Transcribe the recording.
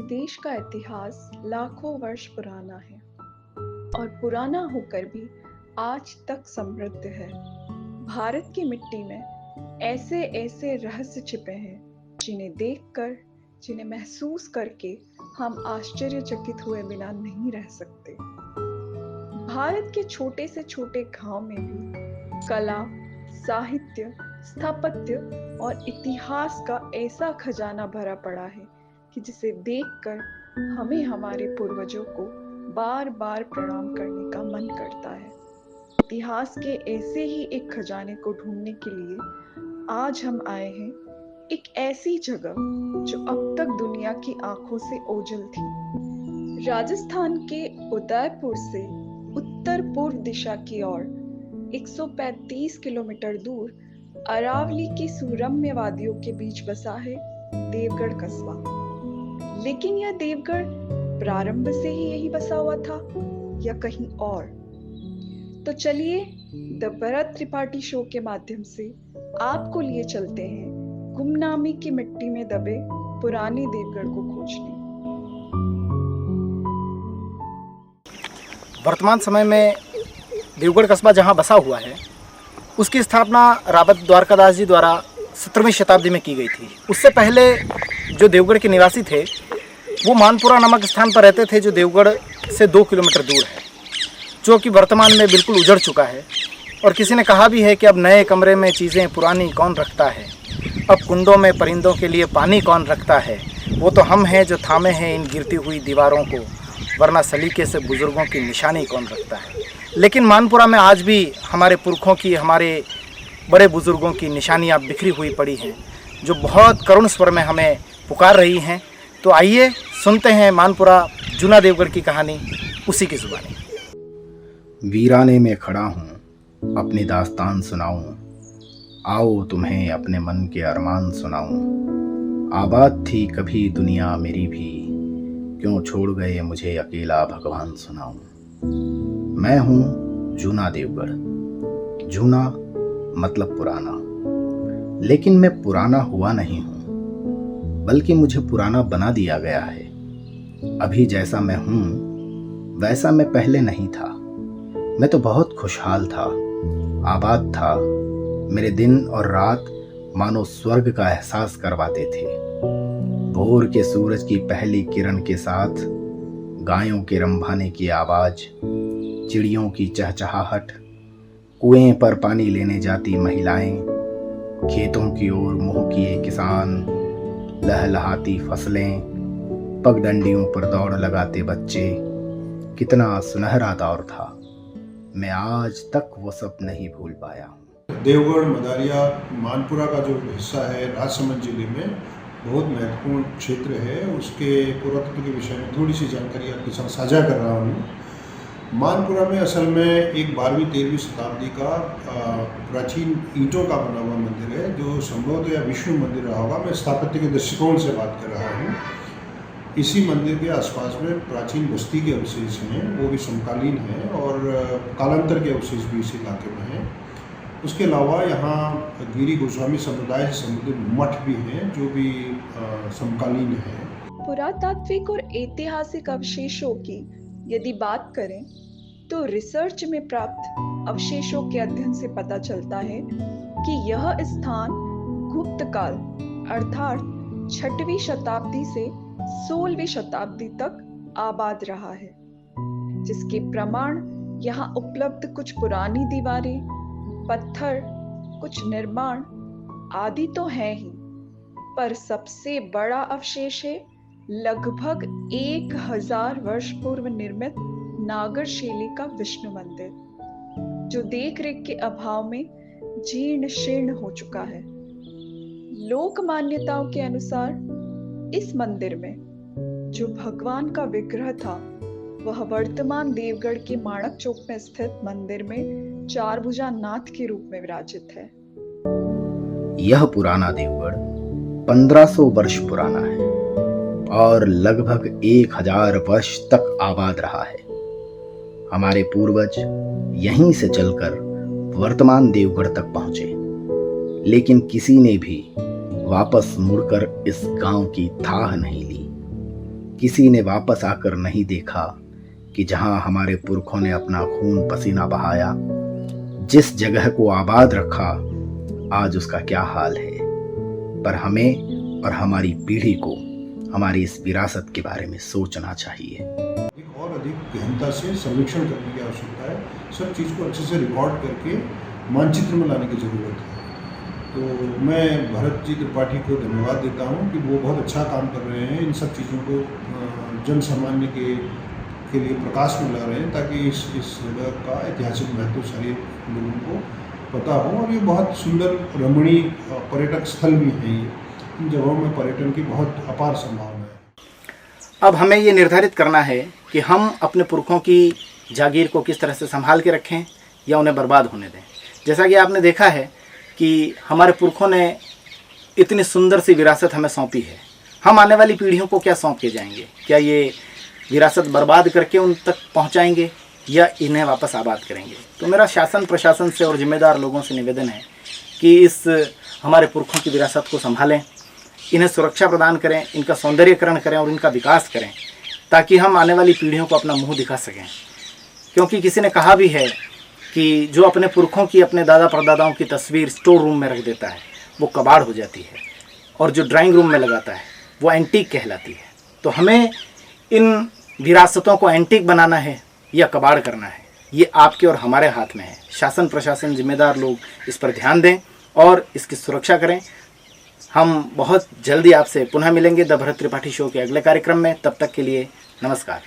देश का इतिहास लाखों वर्ष पुराना है और पुराना होकर भी आज तक समृद्ध है। भारत की मिट्टी में ऐसे ऐसे रहस्य छिपे हैं जिन्हें देखकर, जिन्हें महसूस करके हम आश्चर्यचकित हुए बिना नहीं रह सकते। भारत के छोटे से छोटे गांव में भी कला, साहित्य, स्थापत्य और इतिहास का ऐसा खजाना भरा पड़ा है कि जिसे देखकर हमें हमारे पूर्वजों को बार बार प्रणाम करने का मन करता है। इतिहास के ऐसे ही एक खजाने को ढूंढने के लिए आज हम आए हैं एक ऐसी जगह जो अब तक दुनिया की आंखों से ओझल थी। राजस्थान के उदयपुर से उत्तर पूर्व दिशा की ओर 135 किलोमीटर दूर अरावली की सुरम्य वादियों के बीच बसा है देवगढ़ कस्बा। लेकिन यह देवगढ़ प्रारंभ से ही यही बसा हुआ था या कहीं और? तो चलिए द भरत त्रिपाठी शो के माध्यम से आपको लिए चलते हैं गुमनामी की मिट्टी में दबे पुराने देवगढ़ को खोजने। वर्तमान समय में देवगढ़ कस्बा जहां बसा हुआ है उसकी स्थापना रावत द्वारकादास जी द्वारा 17वीं शताब्दी में की गई थी। उससे पहले जो देवगढ़ के निवासी थे वो मानपुरा नामक स्थान पर रहते थे, जो देवगढ़ से 2 किलोमीटर दूर है, जो कि वर्तमान में बिल्कुल उजड़ चुका है। और किसी ने कहा भी है कि अब नए कमरे में चीज़ें पुरानी कौन रखता है, अब कुंडों में परिंदों के लिए पानी कौन रखता है, वो तो हम हैं जो थामे हैं इन गिरती हुई दीवारों को, वरना सलीके से बुज़ुर्गों की निशानी कौन रखता है। लेकिन मानपुरा में आज भी हमारे पुरखों की, हमारे बड़े बुज़ुर्गों की निशानियाँ बिखरी हुई पड़ी हैं, जो बहुत करुण स्वर में हमें पुकार रही हैं। तो आइए सुनते हैं मानपुरा जूना देवगढ़ की कहानी उसी की ज़ुबानी। वीराने में खड़ा हूँ, अपनी दास्तान सुनाऊँ, आओ तुम्हें अपने मन के अरमान सुनाऊँ। आबाद थी कभी दुनिया मेरी भी, क्यों छोड़ गए मुझे अकेला भगवान सुनाऊँ। मैं हूँ जूना देवगढ़। जूना मतलब पुराना, लेकिन मैं पुराना हुआ नहीं हूँ, बल्कि मुझे पुराना बना दिया गया है। अभी जैसा मैं हूँ वैसा मैं पहले नहीं था। मैं तो बहुत खुशहाल था, आबाद था। मेरे दिन और रात मानो स्वर्ग का एहसास करवाते थे। भोर के सूरज की पहली किरण के साथ गायों के रंभाने की आवाज, चिड़ियों की चहचहाहट, कुएं पर पानी लेने जाती महिलाएं, खेतों की ओर मुंह किए किसान, लहलहाती फसलें, पगडंडियों पर दौड़ लगाते बच्चे। कितना सुनहरा दौर था। मैं आज तक वो सब नहीं भूल पाया हूँ। देवगढ़, मदारिया, मानपुरा का जो हिस्सा है राजसमंद जिले में बहुत महत्वपूर्ण क्षेत्र है। उसके पुरातत्व के विषय में थोड़ी सी जानकारी आपके साथ साझा कर रहा हूँ। मानपुरा में असल में एक 12वीं-13वीं शताब्दी का प्राचीन ईंटों का बना हुआ मंदिर है, जो संभवतः या विष्णु मंदिर रहा होगा। मैं स्थापत्य के दृष्टिकोण से बात कर रहा हूँ। इसी मंदिर के आसपास में प्राचीन बस्ती के अवशेष हैं, वो भी समकालीन हैं, और कालांतर के अवशेष भी इस इलाके में हैं। उसके अलावा यहाँ गिरी गोस्वामी समुदाय से संबंधित मठ भी हैं, जो भी समकालीन हैं। पुरातात्विक और ऐतिहासिक अवशेषों की यदि बात करें तो रिसर्च में प्राप्त अवशेषों के अध्ययन से पता चलता है कि यह स्थान गुप्त काल अर्थात 6वीं शताब्दी से 16वीं शताब्दी तक आबाद रहा है, जिसके प्रमाण यहाँ उपलब्ध कुछ पुरानी दीवारें, पत्थर, कुछ निर्माण आदि तो हैं ही, पर सबसे बड़ा अवशेष है लगभग 1000 वर्ष पूर्व निर्मित नागर शैली का विष्णु मंदिर, जो देख रेख के अभाव में जीर्ण शीर्ण हो चुका है। लोक मान्यताओं के अनुसार इस मंदिर में जो भगवान का विग्रह था वह वर्तमान देवगढ़ के माणक चौक में स्थित मंदिर में चारभुजा नाथ के रूप में विराजित है। यह पुराना देवगढ़ 1500 वर्ष पुराना है और लगभग 1000 वर्ष तक आबाद रहा है। हमारे पूर्वज यहीं से चलकर वर्तमान देवगढ़ तक पहुंचे, लेकिन किसी ने भी वापस मुड़कर इस गांव की थाह नहीं ली। किसी ने वापस आकर नहीं देखा कि जहां हमारे पुरखों ने अपना खून पसीना बहाया, जिस जगह को आबाद रखा आज उसका क्या हाल है। पर हमें और हमारी पीढ़ी को हमारी इस विरासत के बारे में सोचना चाहिए। एक और अधिक गहनता से सर्वेक्षण करने की आवश्यकता है। सब चीज़ को अच्छे से रिकॉर्ड करके मानचित्र में लाने की ज़रूरत है। तो मैं भरत जी त्रिपाठी को धन्यवाद देता हूँ कि वो बहुत अच्छा काम कर रहे हैं, इन सब चीज़ों को जन सामान्य के लिए प्रकाश में ला रहे हैं, ताकि इस जगह का ऐतिहासिक महत्व सारे लोगों को पता हो। और ये बहुत सुंदर रमणीय पर्यटक स्थल भी हैं। ये इन जगहों में पर्यटन की बहुत अपार संभावना है। अब हमें ये निर्धारित करना है कि हम अपने पुरखों की जागीर को किस तरह से संभाल के रखें या उन्हें बर्बाद होने दें। जैसा कि आपने देखा है कि हमारे पुरखों ने इतनी सुंदर सी विरासत हमें सौंपी है, हम आने वाली पीढ़ियों को क्या सौंप के जाएंगे? क्या ये विरासत बर्बाद करके उन तक पहुंचाएंगे या इन्हें वापस आबाद करेंगे? तो मेरा शासन प्रशासन से और जिम्मेदार लोगों से निवेदन है कि इस हमारे पुरखों की विरासत को संभालें, इन्हें सुरक्षा प्रदान करें, इनका सौंदर्यीकरण करें और इनका विकास करें, ताकि हम आने वाली पीढ़ियों को अपना मुंह दिखा सकें। क्योंकि किसी ने कहा भी है कि जो अपने पुरखों की, अपने दादा परदादाओं की तस्वीर स्टोर रूम में रख देता है वो कबाड़ हो जाती है, और जो ड्राइंग रूम में लगाता है वो एंटीक कहलाती है। तो हमें इन विरासतों को एंटीक बनाना है या कबाड़ करना है, ये आपके और हमारे हाथ में है। शासन प्रशासन जिम्मेदार लोग इस पर ध्यान दें और इसकी सुरक्षा करें। हम बहुत जल्दी आपसे पुनः मिलेंगे द भरत त्रिपाठी शो के अगले कार्यक्रम में। तब तक के लिए नमस्कार।